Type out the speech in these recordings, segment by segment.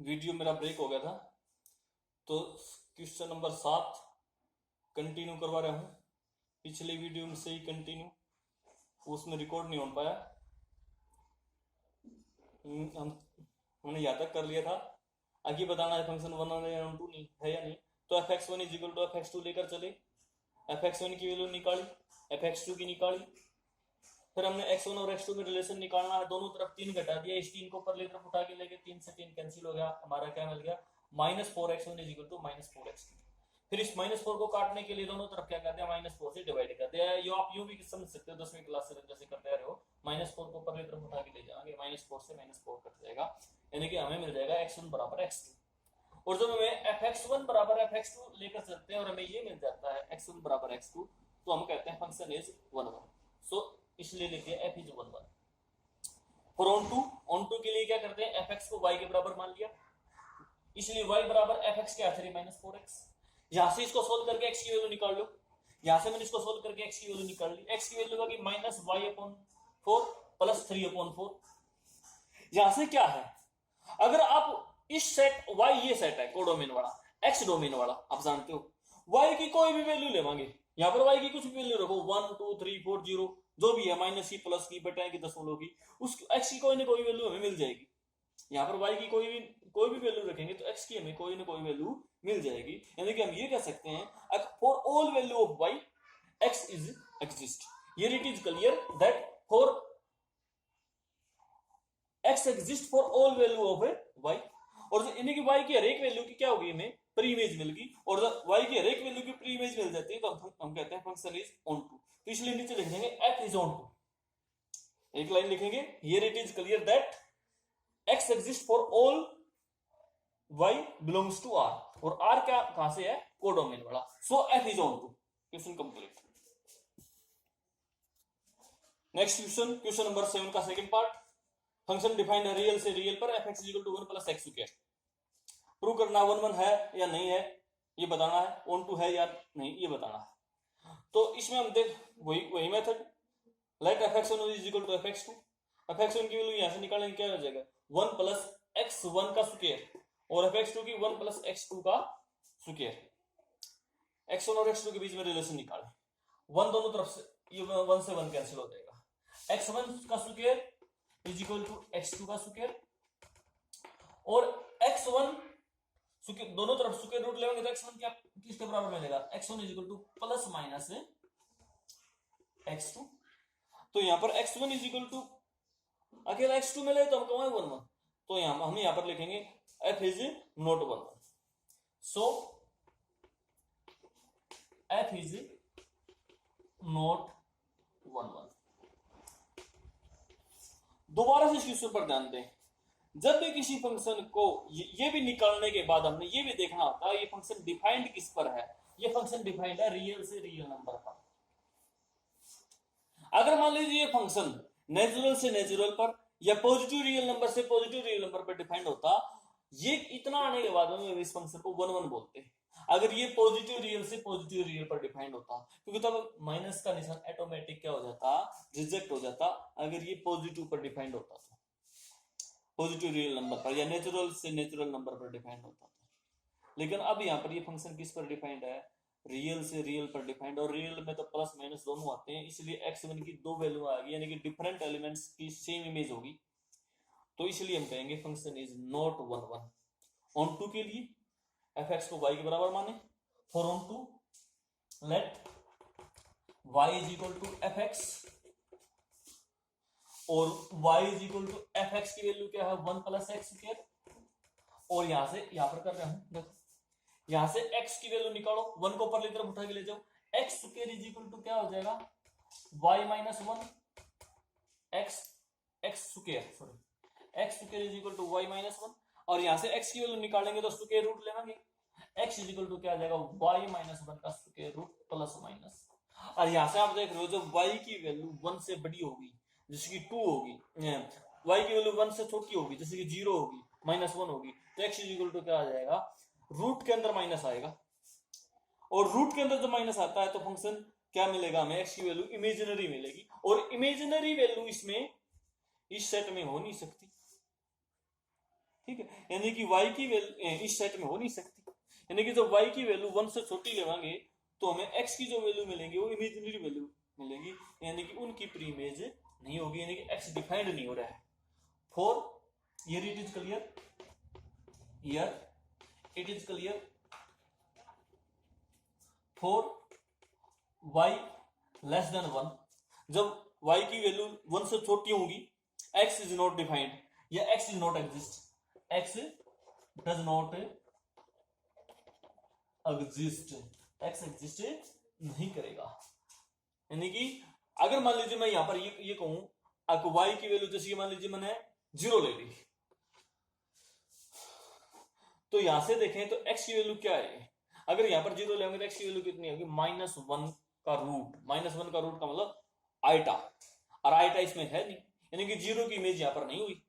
Video मेरा break हो गया था, तो क्वेश्चन नंबर 7 कंटिन्यू करवा रहा हूँ। पिछले वीडियो में से ही कंटिन्यू, उसमें रिकॉर्ड नहीं हो पाया। हमने यहाँ तक कर लिया था। आगे बताना है फंक्शन 1 और 2 नहीं है या नहीं। तो fx1 is equal to fx2 लेकर चले, fx1 की वैल्यू निकाली, fx2 की निकाली, फिर हमने x1 और x2 में रिलेशन निकालना है। दोनों तरफ 3 घटा दिया, इस 3 को ऊपर तरफ उठा के लेके 3 से 3 कैंसिल हो गया, हमारा क्या मिल गया -4x1 is equal to -4x2। फिर इस -4 को काटने के लिए दोनों तरफ क्या कर दिया, -4 से डिवाइड कर दिया। ये आप यूं भी समझ सकते हो, 10वीं क्लास से जैसे करते रहे हो, -4 को ऊपर तरफ उठा के ले जाएंगे, -4 से -4 कट जाएगा, यानी कि हमें मिल जाएगा x1 बराबर x2। और जब हमें fx1 बराबर fx2 लेकर चलते हैं और हमें ये मिल जाता है x1 बराबर x2, तो हम कहते हैं फंक्शन इज 1 1। सो इसलिए लिखिए f इज 1 1। और ऑन टू के लिए क्या करते हैं, fx को y के बराबर मान लिया, इसलिए y बराबर fx के आखिरी -4x। यहां से इसको सोल्व करके x की वैल्यू निकाल लो, यहां से मैंने इसको सोल्व करके x की वैल्यू निकाल ली। x की वैल्यू होगी -y/4 प्लस 3/4। यहां से क्या है, अगर आप इस सेट y, ये सेट है कोडोमेन वाला, x डोमेन वाला, आप जानते हो y की कोई भी वैल्यू लेवांगे, यहां पर y की कुछ भी वैल्यू रखो, 1 2 3 4 0 जो भी है, माइनस की प्लस की बटाए की दशमलव की, उस x की कोई ना कोई वैल्यू हमें मिल जाएगी। यहाँ पर y की कोई भी वैल्यू रखेंगे तो x की हमें कोई ना कोई वैल्यू मिल जाएगी। यानी कि हम ये कह सकते हैं for all value of y x is exist. Here it is clear that for x exist for all value of y। और यानी कि y की हर एक वैल्यू की क्या होगी, हमें प्री इमेज मिल गई, और y की हर एक वैल्यू की प्री इमेज मिल जाती है, तो हम कहते हैं फंक्शन इज ऑन टू। तो इसलिए नीचे लिख देंगे f इज ऑन टू। एक लाइन लिखेंगे, here it is clear that x exist for all y belongs to r, और r क्या कहां से है, कोडोमेन वाला। So f is onto. Question complete. Next question, question number 7 का second part. Function defined है real से real पर fx equal to 1 plus x square. Prove करना 1 1 है या नहीं है ये बताना है, ऑन टू है या नहीं ये बताना है। तो इसमें हम देख वही method, let fx1 is equal to fx2। fx1 की वैल्यू यहां से निकालेंगे, क्या हो जाएगा 1 प्लस x1 का स्क्वायर, और fx2 की 1 प्लस x2 का स्क्वायर। x1 और x2 के बीच में रिलेशन निकालें, 1 दोनों तरफ से, ये 1 से 1 कैंसिल हो जाएगा। x1 का square is equal to x2 का स्क्वायर, और x1 दोनों तरफ स्क्वायर रूट लेंगे तो x1 क्या किसके बराबर मिलेगा, x1 is equal two plus minus x2। तो यहां पर x1 इज इक्वल टू अकेला x2 मिले तो हम कहें 1 1, तो हम यहां पर लिखेंगे f is not 1 1। So f is not 1 1। दोबारा से इस क्वेश्चन पर ध्यान दें, जब भी किसी फंक्शन को ये भी निकालने के बाद हमने ये भी देखना होता है ये फंक्शन डिफाइंड किस पर है। ये फंक्शन डिफाइंड है रियल से रियल नंबर पर। अगर मान लीजिए ये फंक्शन नेचुरल से नेचुरल पर या पॉजिटिव रियल नंबर से पॉजिटिव रियल नंबर पर डिफाइंड होता, ये इतना आने के बाद में इस फंक्शन को 1 1 बोलते हैं। अगर ये पॉजिटिव रियल से पॉजिटिव रियल पर डिफाइंड होता, क्योंकि तब माइनस का निशान ऑटोमेटिक क्या हो जाता, रिजेक्ट हो जाता, अगर ये पॉजिटिव पर डिफाइंड होता तो, पॉजिटिव रियल नंबर पर या नेचुरल से नेचुरल नंबर पर डिफाइंड होता था। लेकिन अब यहां पर ये फंक्शन किस पर डिफाइंड है, रियल से रियल पर डिफाइंड, और रियल में तो प्लस माइनस दोनों आते हैं, इसलिए x1 की 2 वैल्यू आ गई, यानी कि डिफरेंट एलिमेंट्स की सेम इमेज होगी। तो इसलिए हम कहेंगे function is not 1 1। Onto के लिए fx को y के बराबर माने, for onto let y is equal to fx, और y is equal to fx की वैल्यू क्या है 1 प्लस एक्स स्क्वायर, और यहां से यहां पर कर रहा हूं, देखो यहां से x की वैल्यू निकालो, 1 को ऊपर तरफ उठा के ले जाओ, x square is equal to क्या हो जाएगा y minus 1 x square is equal to y minus 1, और यहां से x की वैल्यू निकालेंगे तो स्क्वायर रूट लेंगे, x इज इक्वल टू क्या आ जाएगा y माइनस 1 का स्क्वायर रूट प्लस माइनस। और यहां से आप देख रहे हो जब y की वैल्यू 1 से बड़ी होगी जैसे कि 2 होगी, y की वैल्यू 1 से छोटी होगी जैसे कि 0 होगी, -1 होगी, तो x इज इक्वल टू क्या आ जाएगा, रूट के अंदर माइनस आएगा, और रूट के अंदर जब माइनस आता है तो फंक्शन क्या मिलेगा हमें, x की वैल्यू इमेजिनरी मिलेगी, और इमेजिनरी वैल्यू इसमें इस सेट में हो नहीं सकती। ठीक है, यानी कि y की वैल्यू इस सेट में हो नहीं सकती, यानी कि जब y की वैल्यू 1 से छोटी लेवांगे तो हमें x की जो वैल्यू मिलेंगी वो इमेजिनरी वैल्यू मिलेगी, यानी कि उनकी प्री इमेज नहीं होगी, यानी कि x डिफाइंड नहीं हो रहा है। For here it is clear, here it is clear, for y less than 1, जब y की वैल्यू 1 से छोटी होगी, x इज नॉट डिफाइंड या x is not exist, x does not exist, x exist नहीं करेगा। यानी कि अगर मान लीजिए मैं यहां पर ये कहूं आपको y की वैल्यू जैसे मान लीजिए मैंने 0 ले ली, तो यहां से देखें तो x की वैल्यू क्या है, अगर यहां पर 0 लेंगे तो x की वैल्यू कितनी होगी, -1 का रूट, -1 का रूट का मतलब आइटा, और आइटा इसमें है नहीं, यानी कि 0 की इमेज यहां पर नहीं हुई,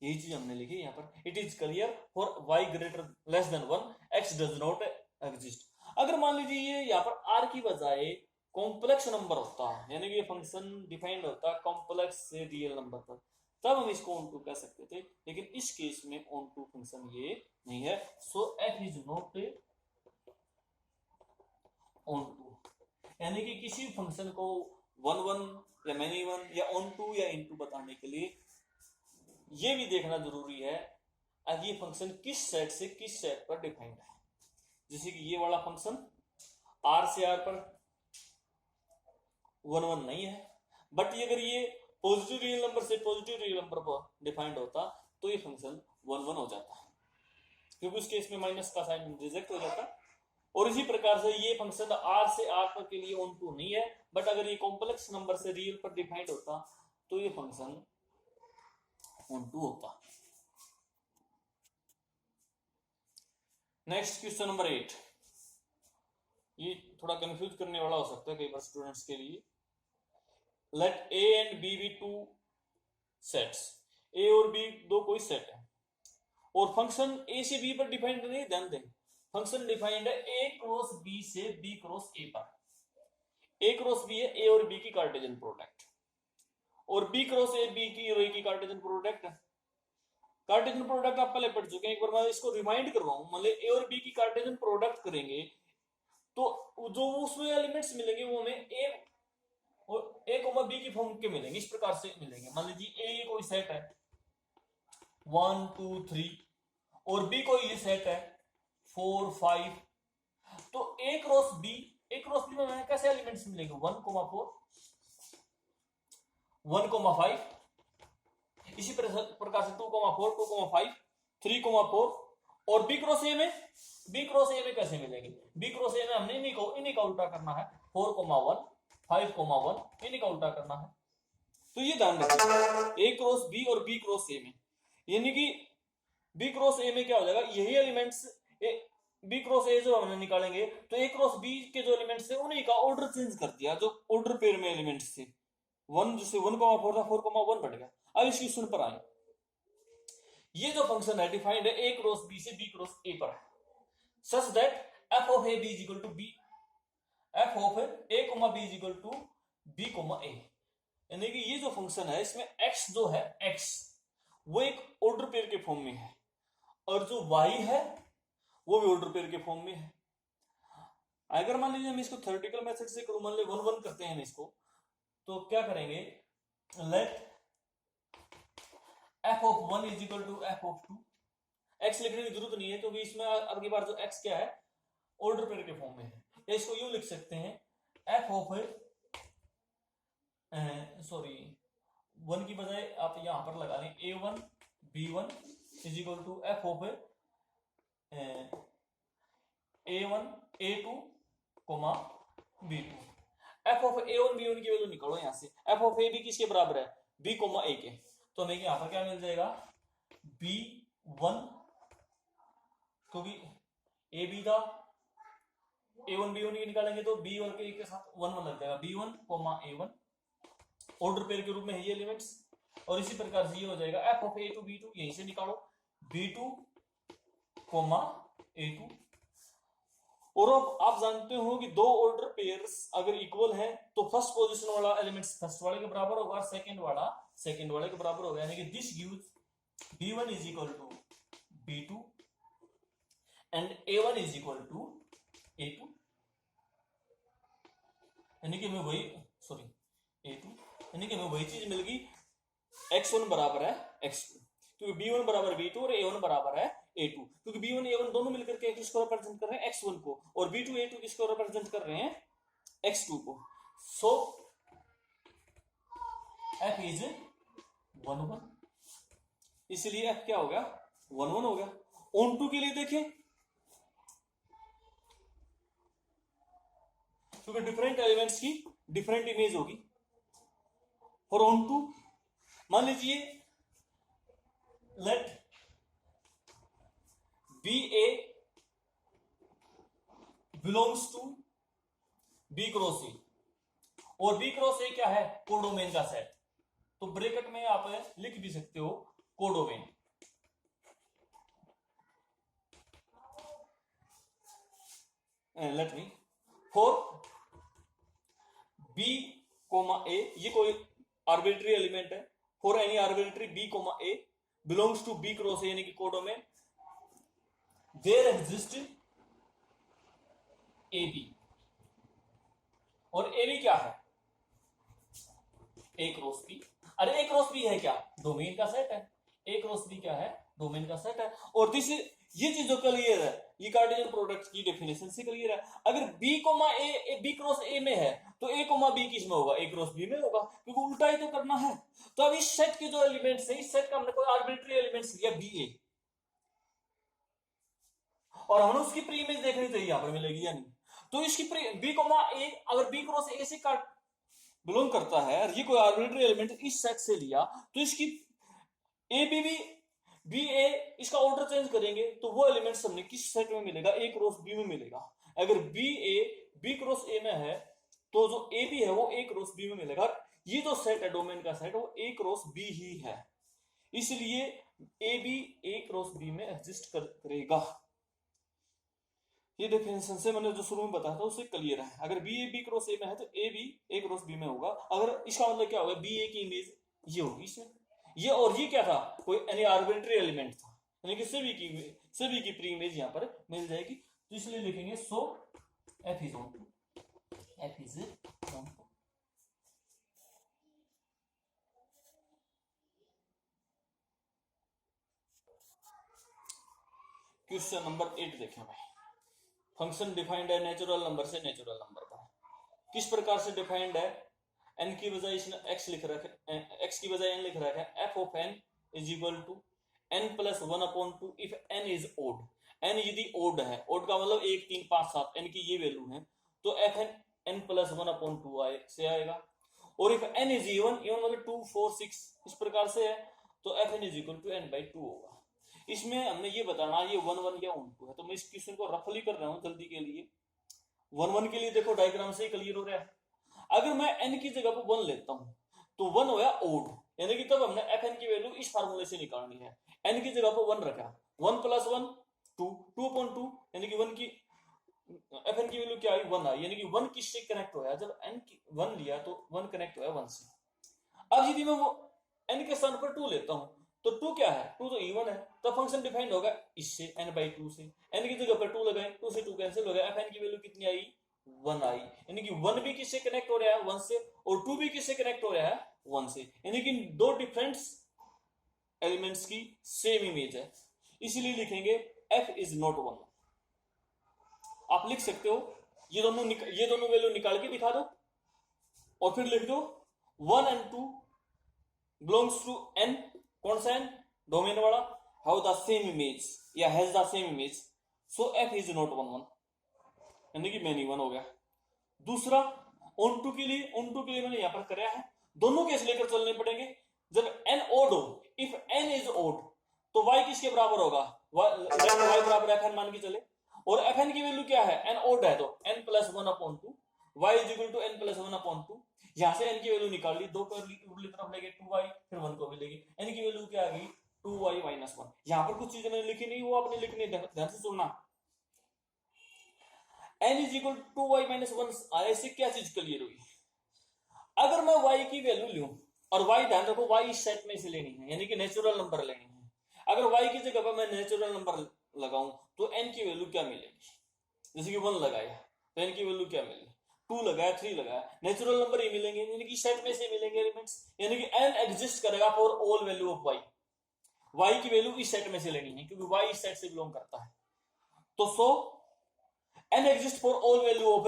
यही चीज हमने लिखी यहां पर। It is clear for y greater less than 1 x does not exist. अगर मान लीजिए ये यहां पर r की बजाय कॉम्प्लेक्स नंबर होता, यानी कि ये फंक्शन डिफाइंड होता कॉम्प्लेक्स से रियल नंबर पर, तब हम इसको ऑन टू कह सकते थे, लेकिन इस केस में ऑन टू फंक्शन ये नहीं है, so f is not onto. यानी कि किसी फंक्शन को 1 1 या मैनी 1 या ऑन टू या इन टू बताने के लिए ये भी देखना जरूरी है कि ये फंक्शन किस सेट से किस सेट पर डिफाइंड है। जैसे कि ये वाला फंक्शन r से r पर 1 1 नहीं है, बट ये अगर ये पॉजिटिव रियल नंबर से पॉजिटिव रियल नंबर पर डिफाइंड होता तो ये फंक्शन 1 1 हो जाता, क्योंकि उस केस में माइनस का साइन रिजेक्ट हो जाता। और इसी प्रकार से ये फंक्शन r से r पर के लिए ऑन टू नहीं है, बट अगर ये कॉम्प्लेक्स नंबर से रियल पर डिफाइंड होता तो ये फंक्शन ऑन टू होता। नेक्स्ट क्वेश्चन नंबर 8, ये थोड़ा कंफ्यूज करने वाला हो सकता है कई बार स्टूडेंट्स के लिए। Let a and b be two sets, a और b दो कोई सेट है और फंक्शन a से b पर डिफाइंड नहीं, ध्यान दें फंक्शन डिफाइंड है a क्रॉस b से b क्रॉस a पर, a क्रॉस b है a और b की कार्टेशियन प्रोडक्ट, और b क्रॉस a b की और a की कार्टेशियन प्रोडक्ट है। कार्टेशियन प्रोडक्ट आप पहले पढ़ चुके हैं, एक बार मैं इसको रिमाइंड कर रहा हूं, मतलब a और b की कार्टेशियन प्रोडक्ट करेंगे तो जो उसमें एलिमेंट्स मिलेंगे वो हमें a कोमा b की फॉर्म के मिलेंगे, इस प्रकार से मिलेंगे। मान लीजिए a कोई सेट है 1 2 3 और b कोई ये सेट है 4 5, तो a क्रॉस b में हमें कैसे एलिमेंट्स मिलेंगे 1 4 1 5, इसी प्रकार से 2 4 2 5 3 4, और b क्रॉस a में कैसे मिलेंगे, b क्रॉस a में हमने इन्हीं का उल्टा करना है, 4 1 5 1 इन्हीं का उल्टा करना है। तो ये ध्यान रखिए a क्रॉस b और b क्रॉस a में, यानी कि b क्रॉस a में क्या हो जाएगा, यही एलिमेंट्स b क्रॉस a जो हमने निकालेंगे तो a क्रॉस b के जो एलिमेंट्स थे उन्हीं का ऑर्डर चेंज कर दिया, जो ऑर्डर पेयर में एलिमेंट्स थे 1 जैसे 1 4 था 4 1 बढ़ गया। अब इस क्वेश्चन पर आए, ये जो फंक्शन है डिफाइंड है a क्रॉस b से b क्रॉस a पर, such that f of a b is equal to b, f of a comma b is equal to b comma a, यानी कि ये जो फंक्शन है इसमें x जो है x वो एक ऑर्डर पेयर के फॉर्म में है, और जो y है वो भी ऑर्डर पेयर के फॉर्म में है। अगर मान लीजिए हम इसको थ्योरेटिकल मेथड से करूं, मान लीजिए 1 1 करते हैं इसको, तो क्या करेंगे, let f of 1 is equal to f of 2, x लिखने की जरूरत नहीं है क्योंकि इसमें अब की बार जो x क्या है ऑर्डर पेयर के फॉर्म में है, या इसको यूं लिख सकते हैं f ऑफ सॉरी 1 की बजाय आप यहां पर लगा लें a1 b1 is equal to f of a1 a2 comma b2, f of a1 b1 की वैल्यू निकालो यहां से, f ऑफ a b किसके बराबर है b कोमा a के, तो हमें यहां पर क्या मिल जाएगा b1, क्योंकि a b था a1 b1 की निकालेंगे तो b और a के साथ 1 1 लग जाएगा, b1 coma a1 order pair के रूप में है ये एलिमेंट्स, और इसी प्रकार से ये हो जाएगा f ऑफ a2 b2, यहीं से निकालो b2 कोमा a2, और अब आप जानते हो कि दो ऑर्डर पेयर्स अगर इक्वल हैं तो फर्स्ट पोजीशन वाला एलिमेंट्स फर्स्ट वाले के बराबर होगा, सेकंड वाला सेकंड वाले के बराबर होगा, यानी कि this gives b1 is equal to B2 and A1 is equal to A2, यानी कि हमें वही A2, यानी कि हमें वही चीज मिल गई, x1 बराबर है x2, क्योंकि B1 बराबर B2 और A1 बराबर है A2, क्योंकि B1 A1 दोनों मिलकर के किसको रिप्रेजेंट कर रहे हैं, x1 को, और B2 A2 किसको रिप्रेजेंट कर रहे हैं, x2 को। सो f इज 1 1, इसलिए f क्या हो गया, 1 1 हो गया। ऑन टू के लिए देखें, क्योंकि डिफरेंट एलिमेंट्स की डिफरेंट इमेज होगी। और ऑन टू मान लीजिए let b a belongs to B cross a, और बी क्रॉस ए क्या है, कोडोमेन का सेट, तो ब्रैकेट में आप लिख भी सकते हो codomain. Let me for B comma A, ये कोई आर्बिट्री एलिमेंट है, for any arbitrary B comma A belongs to B cross A यानी कि codomain, there exist A B, और ए बी क्या है, ए क्रॉस बी। अरे ए क्रॉस बी है क्या, डोमेन का सेट है, ए क्रॉस बी क्या है, डोमेन का सेट है। और दिस ये चीज जो क्लियर है, ये कार्टेशियन प्रोडक्ट की डेफिनेशन से क्लियर है। अगर b comma a b cross a में है तो ए कोमा बी किस में होगा, ए क्रॉस बी में होगा, क्योंकि उल्टा ही तो करना है। तो अब इस सेट के जो एलिमेंट्स है, इस सेट का हमने कोई आर्बिट्री एलिमेंट्स लिया बी ए, और हमें उसकी प्री इमेज देखनी चाहिए, यहां पर मिलेगी या नहीं। तो इसकी बी कोमा ए अगर बी क्रॉस ए से काट बिलोंग करता है, और ये कोई आर्बिट्री एलिमेंट इस सेट से लिया, तो इसकी ए बी ए इसका ऑर्डर चेंज करेंगे तो वो एलिमेंट्स हमने किस सेट में मिलेगा, ए क्रॉस बी में मिलेगा। अगर b a b cross a में है तो जो ए बी है वो ए क्रॉस बी में मिलेगा। ये जो सेट है डोमेन का सेट, वो ए क्रॉस बी ही है, इसलिए a b a cross b में एग्जिस्ट करेगा। ये डेफिनेशन से मैंने जो शुरू में बताया था उससे क्लियर है। अगर b a b cross a में है तो a b a cross b में होगा। अगर इसका मतलब क्या होगा, बी ए की इमेज ये होगी इसमें, ये और ये क्या था, कोई एनी आर्बिट्री एलिमेंट था, यानी कि सभी की प्री इमेज यहां पर मिल जाएगी। तो इसलिए लिखेंगे so F is onto, F is onto. Question number 8 देखें भाई। फंक्शन डिफाइंड है नेचुरल नंबर से नेचुरल नंबर पर। किस प्रकार से डिफाइंड है, n की बजाय इसने x लिख रखा है, x की बजाय n लिख रखा है। f of n is equal to n plus 1/2 if n is odd. n यदि ओड है, ओड का मतलब 1 3 5 7, n की ये वैल्यू है, तो f n प्लस 1/2 से आएगा। और इफ n इज इवन मतलब 2 4 6 इस प्रकार से है, तो f n is equal to n/2 होगा। इसमें हमने ये बताना ये 1 1 या 2 है, तो मैं इस क्वेश्चन को रफली कर रहा हूं जल्दी के लिए। 1 1 के लिए देखो डायग्राम से ही क्लियर हो रहा है। अगर मैं n की जगह पर 1 लेता हूं तो 1 होया ओड, यानी कि तब हमने fn की वैल्यू इस फार्मूले से निकालनी है। n की जगह पर 1 रखा, 1 प्लस 1 2, 2/2 यानी कि 1 की fn की वैल्यू क्या आई, 1 आई, यानी कि 1 किससे कनेक्ट होया, जब n की 1 लिया तो 1 कनेक्ट होया 1 से। अब यदि मैं वो n के स्थान पर 2 लेता हूं तो 2 क्या है, 2 तो इवन है, तो फंक्शन डिफाइंड होगा इससे n/2 से। n की जगह पर 2 लगाए, 2 से 2 कैंसिल हो गया, fn की वैल्यू कितनी आई, 1 आई, यानी कि 1 भी किससे कनेक्ट हो रहा है 1 से, और 2 भी किससे कनेक्ट हो रहा है 1 से, यानी कि दो डिफरेंट एलिमेंट्स की सेम इमेज है। इसलिए लिखेंगे f इज नॉट 1। आप लिख सकते हो ये दोनों वैल्यू निकाल के दिखा दो, और फिर लिख दो 1 and 2 बिलोंग्स टू n, कौन सा n, डोमेन वाला, हाउ द सेम इमेज या has the same image, so f is not 1 1, यानी कि मैनी 1 हो गया। दूसरा ऑन टू के लिए मैंने यहां पर कराया है, दोनों केस लेकर चलने पड़ेंगे। जब n ओड हो, इफ n इज ओड तो y किसके बराबर होगा, y बराबर fn मान के चले, और fn की वैल्यू क्या है, n ओड है तो n plus 1/2, y is equal to n plus 1/2। यहां से n की वैल्यू निकाल ली, 2 को उर्ली तरफ लेके 2y, फिर 1 को भी लेगी, n की वैल्यू क्या आ गई 2y माइनस 1। यहां पर कुछ चीजें मैंने लिखी नहीं, वो आपने लिखनी, ध्यान से सुनना। n is equal to 2y minus 1 आया, इससे क्या चीज क्लियर हुई, अगर मैं y की वैल्यू लूं, और y ध्यान रखो y इस सेट में से लेनी है, यानी कि नेचुरल नंबर लेनी है। अगर y की जगह पर मैं मैं नेचुरल नंबर लगाऊं तो n की वैल्यू क्या मिलेगी, जैसे कि 1 लगाया तो n की वैल्यू क्या मिलेगी, 2 लगाया 3 लगाया, नेचुरल नंबर ही मिलेंगे, यानी कि सेट में से मिलेंगे एलिमेंट्स, यानी कि n एग्जिस्ट करेगा for all value of y की वैल्यू इस सेट में से लेनी है क्योंकि y इस सेट से बिलोंग करता है। तो so n exist for all value of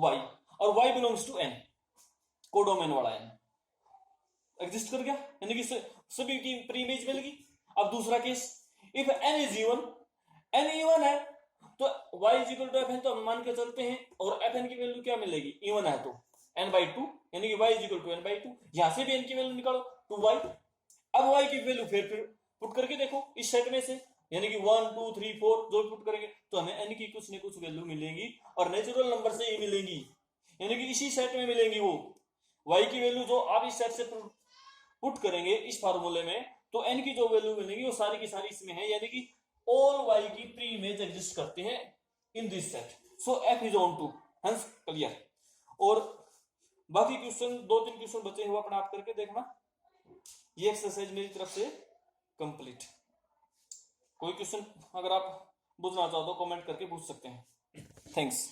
y और y belongs to n, codomain वाला n एग्जिस्ट कर गया, यानी कि सभी की प्री इमेज मिल गई। अब दूसरा case, if n is even, n even है तो y is equal to fn, तो हम मान के चलते हैं, और fn की वैल्यू क्या मिलेगी, इवन है तो n/2, यानी कि y is equal to n/2, यहां से भी n की वैल्यू निकालो 2y। अब y की वैल्यू फिर पुट करके देखो इस सेट में से, यानी कि 1 2 3 4 जो पुट करेंगे तो हमें n की कुछ न कुछ वैल्यू मिलेंगी और नेचुरल नंबर से ही मिलेंगी, यानी कि इसी सेट में मिलेंगी वो y की वैल्यू जो आप इस सेट से पुट करेंगे इस फार्मूले में, तो n की जो वैल्यू मिलेगी वो सारी की सारी इसमें है, यानी कि ऑल y की प्री इमेज एग्जिस्ट करते हैं in this set, so f is onto, hence clear. और बाकी क्वेश्चन 2-3 क्वेश्चन बचे हुए अपना आप करके देखना। ये एक्सरसाइज मेरी तरफ से कंप्लीट। कोई क्वेश्चन अगर आप पूछना चाहो तो कमेंट करके पूछ सकते हैं। थैंक्स।